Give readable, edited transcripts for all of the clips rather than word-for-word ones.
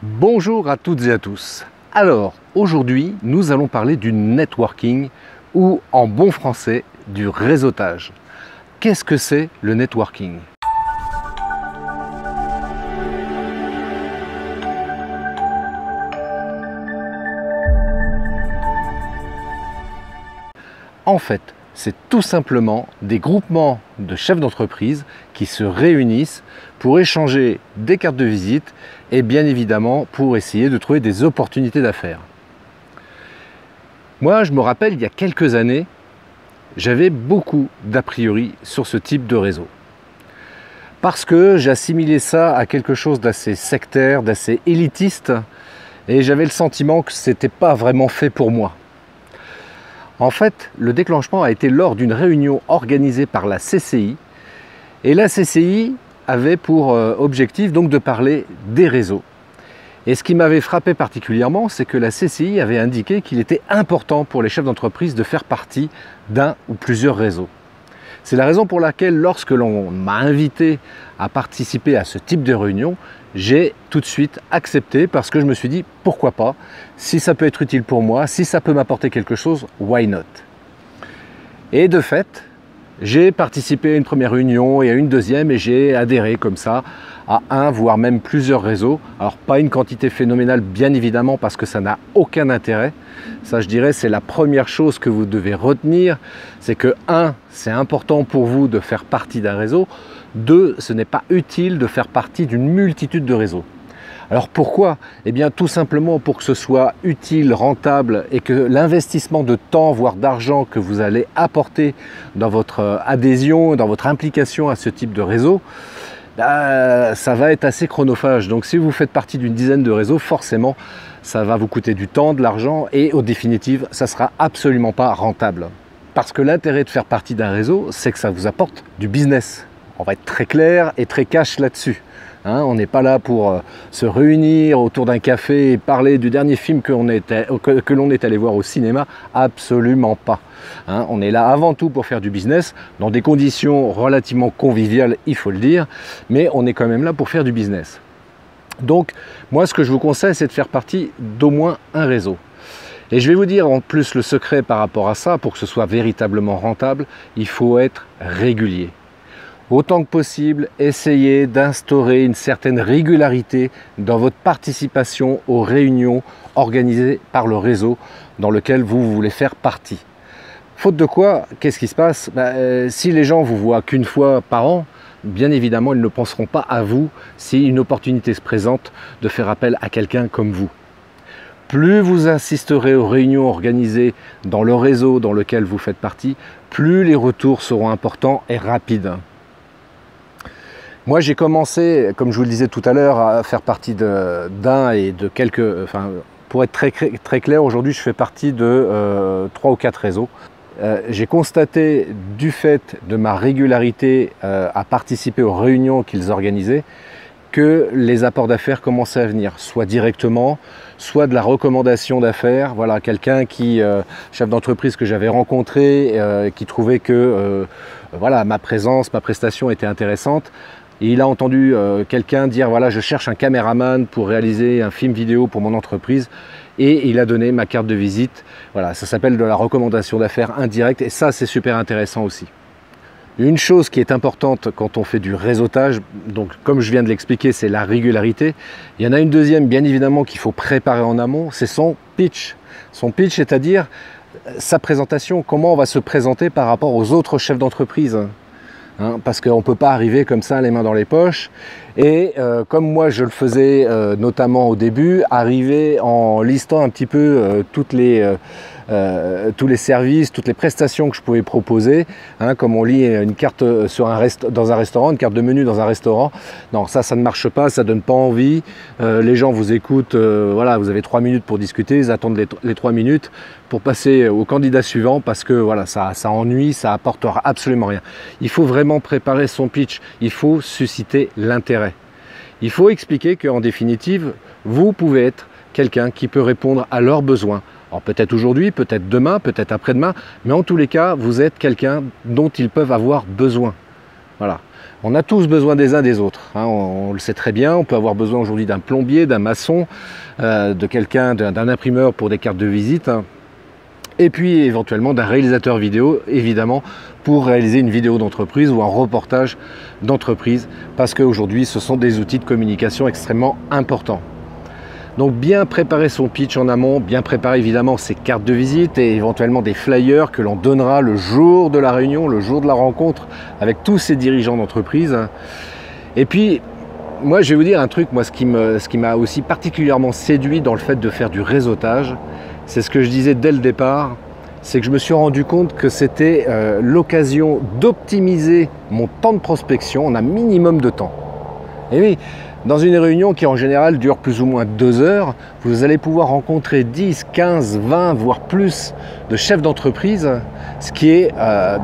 Bonjour à toutes et à tous. Alors, aujourd'hui, nous allons parler du networking ou, en bon français, du réseautage. Qu'est-ce que c'est le networking ? En fait, c'est tout simplement des groupements de chefs d'entreprise qui se réunissent pour échanger des cartes de visite et bien évidemment pour essayer de trouver des opportunités d'affaires. Moi, je me rappelle, il y a quelques années, j'avais beaucoup d'a priori sur ce type de réseau. Parce que j'assimilais ça à quelque chose d'assez sectaire, d'assez élitiste, et j'avais le sentiment que ce n'était pas vraiment fait pour moi. En fait, le déclenchement a été lors d'une réunion organisée par la CCI. Et la CCI avait pour objectif donc de parler des réseaux. Et ce qui m'avait frappé particulièrement, c'est que la CCI avait indiqué qu'il était important pour les chefs d'entreprise de faire partie d'un ou plusieurs réseaux. C'est la raison pour laquelle, lorsque l'on m'a invité à participer à ce type de réunion, j'ai tout de suite accepté parce que je me suis dit pourquoi pas, si ça peut être utile pour moi, si ça peut m'apporter quelque chose, why not? Et de fait, j'ai participé à une première réunion et à une deuxième et j'ai adhéré comme ça à un voire même plusieurs réseaux. Alors pas une quantité phénoménale bien évidemment parce que ça n'a aucun intérêt. Ça je dirais c'est la première chose que vous devez retenir, c'est que 1, c'est important pour vous de faire partie d'un réseau. 2, ce n'est pas utile de faire partie d'une multitude de réseaux. Alors pourquoi? Eh bien tout simplement pour que ce soit utile, rentable et que l'investissement de temps, voire d'argent que vous allez apporter dans votre adhésion, dans votre implication à ce type de réseau, ça va être assez chronophage. Donc si vous faites partie d'une dizaine de réseaux, forcément ça va vous coûter du temps, de l'argent et au définitive, ça ne sera absolument pas rentable. Parce que l'intérêt de faire partie d'un réseau, c'est que ça vous apporte du business. On va être très clair et très cash là-dessus. On n'est pas là pour se réunir autour d'un café et parler du dernier film que l'on est allé voir au cinéma. Absolument pas. On est là avant tout pour faire du business, dans des conditions relativement conviviales, il faut le dire, mais on est quand même là pour faire du business. Donc, moi, ce que je vous conseille, c'est de faire partie d'au moins un réseau. Et je vais vous dire en plus le secret par rapport à ça, pour que ce soit véritablement rentable, il faut être régulier. Autant que possible, essayez d'instaurer une certaine régularité dans votre participation aux réunions organisées par le réseau dans lequel vous voulez faire partie. Faute de quoi, qu'est-ce qui se passe? Si les gens vous voient qu'une fois par an, bien évidemment, ils ne penseront pas à vous si une opportunité se présente de faire appel à quelqu'un comme vous. Plus vous assisterez aux réunions organisées dans le réseau dans lequel vous faites partie, plus les retours seront importants et rapides. Moi, j'ai commencé, comme je vous le disais tout à l'heure, à faire partie d'un et de quelques... Enfin, pour être très clair, aujourd'hui, je fais partie de 3 ou 4 réseaux. J'ai constaté, du fait de ma régularité à participer aux réunions qu'ils organisaient, que les apports d'affaires commençaient à venir, soit directement, soit de la recommandation d'affaires. Voilà, quelqu'un qui, chef d'entreprise que j'avais rencontré, qui trouvait que voilà, ma présence, ma prestation était intéressante. Et il a entendu quelqu'un dire voilà, je cherche un caméraman pour réaliser un film vidéo pour mon entreprise, et il a donné ma carte de visite. Voilà, ça s'appelle de la recommandation d'affaires indirecte et ça c'est super intéressant aussi. Une chose qui est importante quand on fait du réseautage, donc comme je viens de l'expliquer, c'est la régularité. Il y en a une deuxième bien évidemment qu'il faut préparer en amont, c'est son pitch. Son pitch, c'est-à-dire sa présentation, comment on va se présenter par rapport aux autres chefs d'entreprise. Parce qu'on ne peut pas arriver comme ça les mains dans les poches et comme moi je le faisais notamment au début, arriver en listant un petit peu tous les services, toutes les prestations que je pouvais proposer, comme on lit une carte dans un restaurant, une carte de menu dans un restaurant. Non, ça ne marche pas, ça ne donne pas envie. Les gens vous écoutent, voilà, vous avez 3 minutes pour discuter, ils attendent les 3 minutes pour passer au candidat suivant parce que voilà, ça ennuie, ça apportera absolument rien. Il faut vraiment préparer son pitch, il faut susciter l'intérêt. Il faut expliquer qu'en définitive, vous pouvez être quelqu'un qui peut répondre à leurs besoins. Alors peut-être aujourd'hui, peut-être demain, peut-être après-demain, mais en tous les cas, vous êtes quelqu'un dont ils peuvent avoir besoin. Voilà. On a tous besoin des uns des autres, hein, on le sait très bien. On peut avoir besoin aujourd'hui d'un plombier, d'un maçon, de quelqu'un, d'un imprimeur pour des cartes de visite, hein. Et puis éventuellement d'un réalisateur vidéo, évidemment, pour réaliser une vidéo d'entreprise ou un reportage d'entreprise, parce qu'aujourd'hui ce sont des outils de communication extrêmement importants. Donc bien préparer son pitch en amont, bien préparer évidemment ses cartes de visite et éventuellement des flyers que l'on donnera le jour de la réunion, le jour de la rencontre avec tous ces dirigeants d'entreprise. Et puis moi je vais vous dire un truc, moi ce qui m'a aussi particulièrement séduit dans le fait de faire du réseautage, c'est ce que je disais dès le départ, c'est que je me suis rendu compte que c'était l'occasion d'optimiser mon temps de prospection en un minimum de temps. Et oui, dans une réunion qui en général dure plus ou moins 2 heures, vous allez pouvoir rencontrer 10, 15, 20, voire plus de chefs d'entreprise, ce qui est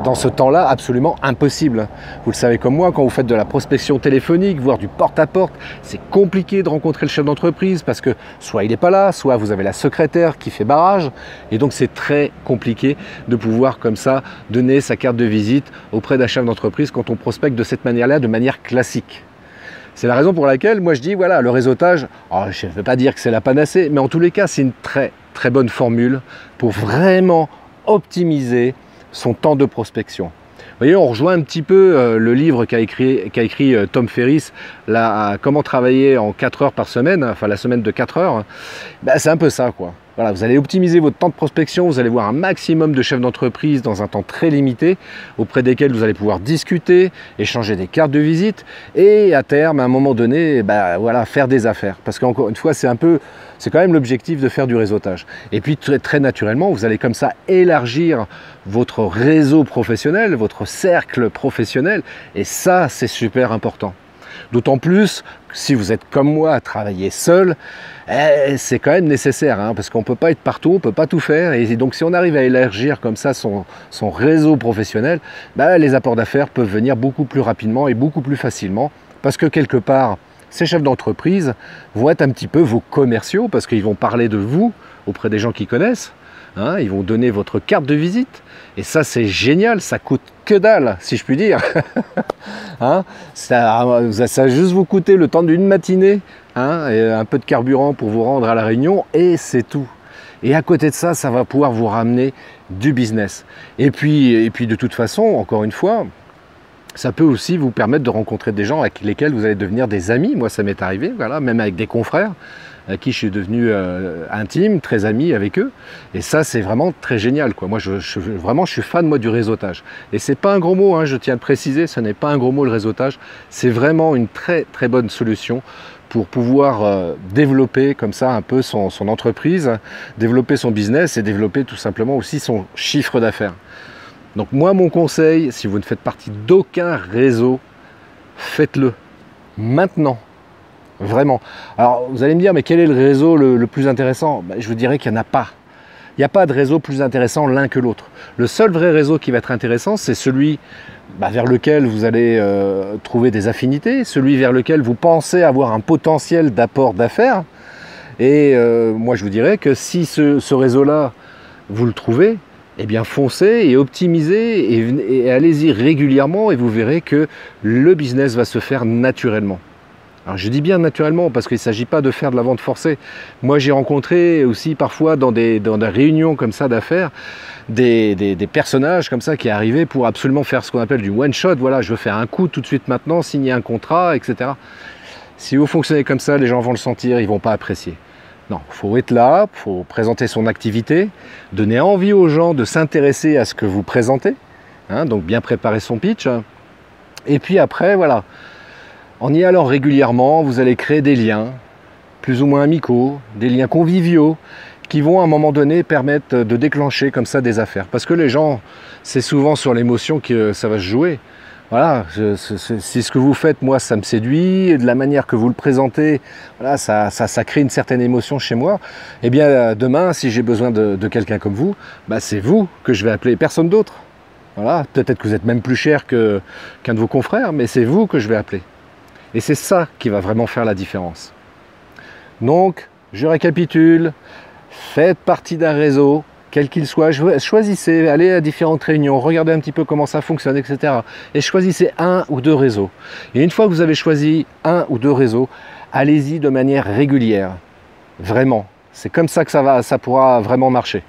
dans ce temps-là absolument impossible. Vous le savez comme moi, quand vous faites de la prospection téléphonique, voire du porte-à-porte, c'est compliqué de rencontrer le chef d'entreprise parce que soit il n'est pas là, soit vous avez la secrétaire qui fait barrage, et donc c'est très compliqué de pouvoir comme ça donner sa carte de visite auprès d'un chef d'entreprise quand on prospecte de cette manière-là, de manière classique. C'est la raison pour laquelle moi je dis voilà, le réseautage, je ne veux pas dire que c'est la panacée, mais en tous les cas c'est une très très bonne formule pour vraiment optimiser son temps de prospection. Vous voyez, on rejoint un petit peu le livre qu'a écrit Tom Ferriss, là, Comment travailler en 4 heures par semaine, enfin la semaine de 4 heures. Ben, c'est un peu ça, quoi. Voilà, vous allez optimiser votre temps de prospection, vous allez voir un maximum de chefs d'entreprise dans un temps très limité, auprès desquels vous allez pouvoir discuter, échanger des cartes de visite, et à terme, à un moment donné, ben, voilà, faire des affaires. Parce qu'encore une fois, c'est quand même l'objectif de faire du réseautage. Et puis très, très naturellement, vous allez comme ça élargir votre réseau professionnel, votre cercle professionnel, et ça, c'est super important. D'autant plus, si vous êtes comme moi à travailler seul, c'est quand même nécessaire, hein, parce qu'on ne peut pas être partout, on ne peut pas tout faire. Et donc si on arrive à élargir comme ça son réseau professionnel, bah, les apports d'affaires peuvent venir beaucoup plus rapidement et beaucoup plus facilement. Parce que quelque part, ces chefs d'entreprise vont être un petit peu vos commerciaux, parce qu'ils vont parler de vous auprès des gens qui connaissent. Hein, ils vont donner votre carte de visite, et ça c'est génial, ça coûte que dalle, si je puis dire. Hein, ça va juste vous coûter le temps d'une matinée, hein, et un peu de carburant pour vous rendre à la réunion, et c'est tout. Et à côté de ça, ça va pouvoir vous ramener du business. Et puis de toute façon, encore une fois, ça peut aussi vous permettre de rencontrer des gens avec lesquels vous allez devenir des amis. Moi, ça m'est arrivé, voilà, même avec des confrères à qui je suis devenu intime, très ami avec eux. Et ça, c'est vraiment très génial, quoi. Moi, vraiment, je suis fan, moi, du réseautage. Et c'est pas un gros mot, hein, je tiens à le préciser, ce n'est pas un gros mot, le réseautage. C'est vraiment une très, très bonne solution pour pouvoir développer comme ça un peu son entreprise, développer son business et développer tout simplement aussi son chiffre d'affaires. Donc moi, mon conseil, si vous ne faites partie d'aucun réseau, faites-le maintenant. Vraiment. Alors, vous allez me dire, mais quel est le réseau le plus intéressant? Je vous dirais qu'il n'y en a pas. Il n'y a pas de réseau plus intéressant l'un que l'autre. Le seul vrai réseau qui va être intéressant, c'est celui vers lequel vous allez trouver des affinités, celui vers lequel vous pensez avoir un potentiel d'apport d'affaires. Et moi, je vous dirais que si ce réseau-là, vous le trouvez, eh bien foncez et optimisez et allez-y régulièrement et vous verrez que le business va se faire naturellement. Alors je dis bien naturellement parce qu'il ne s'agit pas de faire de la vente forcée. Moi j'ai rencontré aussi parfois dans des réunions comme ça d'affaires des personnages comme ça qui arrivaient pour absolument faire ce qu'on appelle du one shot. Voilà, je veux faire un coup tout de suite maintenant, signer un contrat, etc. Si vous fonctionnez comme ça, les gens vont le sentir, ils ne vont pas apprécier. Non, il faut être là, il faut présenter son activité, donner envie aux gens de s'intéresser à ce que vous présentez, hein, donc bien préparer son pitch. Et puis après, voilà, en y allant régulièrement, vous allez créer des liens, plus ou moins amicaux, des liens conviviaux, qui vont à un moment donné permettre de déclencher comme ça des affaires. Parce que les gens, c'est souvent sur l'émotion que ça va se jouer. Voilà, si ce que vous faites, moi, ça me séduit, et de la manière que vous le présentez, voilà, ça crée une certaine émotion chez moi, eh bien demain, si j'ai besoin de quelqu'un comme vous, bah, c'est vous que je vais appeler, personne d'autre. Voilà, peut-être que vous êtes même plus cher qu'un de vos confrères, mais c'est vous que je vais appeler. Et c'est ça qui va vraiment faire la différence. Donc, je récapitule, faites partie d'un réseau, quel qu'il soit, choisissez, allez à différentes réunions, regardez un petit peu comment ça fonctionne, etc. Et choisissez un ou deux réseaux. Et une fois que vous avez choisi un ou deux réseaux, allez-y de manière régulière. Vraiment. C'est comme ça que ça pourra vraiment marcher.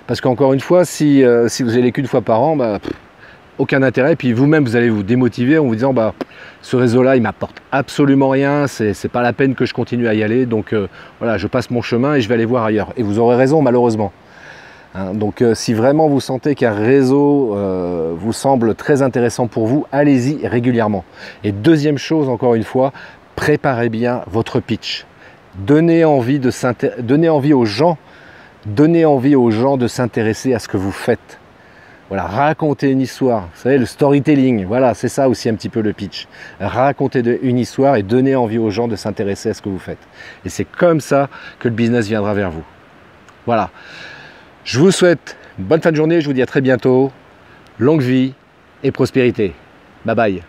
Parce qu'encore une fois, si vous allez qu'une fois par an, bah, aucun intérêt. Puis vous-même, vous allez vous démotiver en vous disant bah, ce réseau-là, il m'apporte absolument rien, c'est pas la peine que je continue à y aller. Donc voilà, je passe mon chemin et je vais aller voir ailleurs. Et vous aurez raison, malheureusement. Hein, donc si vraiment vous sentez qu'un réseau vous semble très intéressant pour vous, allez-y régulièrement. Et deuxième chose, encore une fois, préparez bien votre pitch. Donnez envie aux gens de s'intéresser à ce que vous faites. Voilà, racontez une histoire. Vous savez, le storytelling, voilà, c'est ça aussi un petit peu le pitch. Racontez une histoire et donnez envie aux gens de s'intéresser à ce que vous faites. Et c'est comme ça que le business viendra vers vous. Voilà. Je vous souhaite une bonne fin de journée. Je vous dis à très bientôt. Longue vie et prospérité. Bye bye.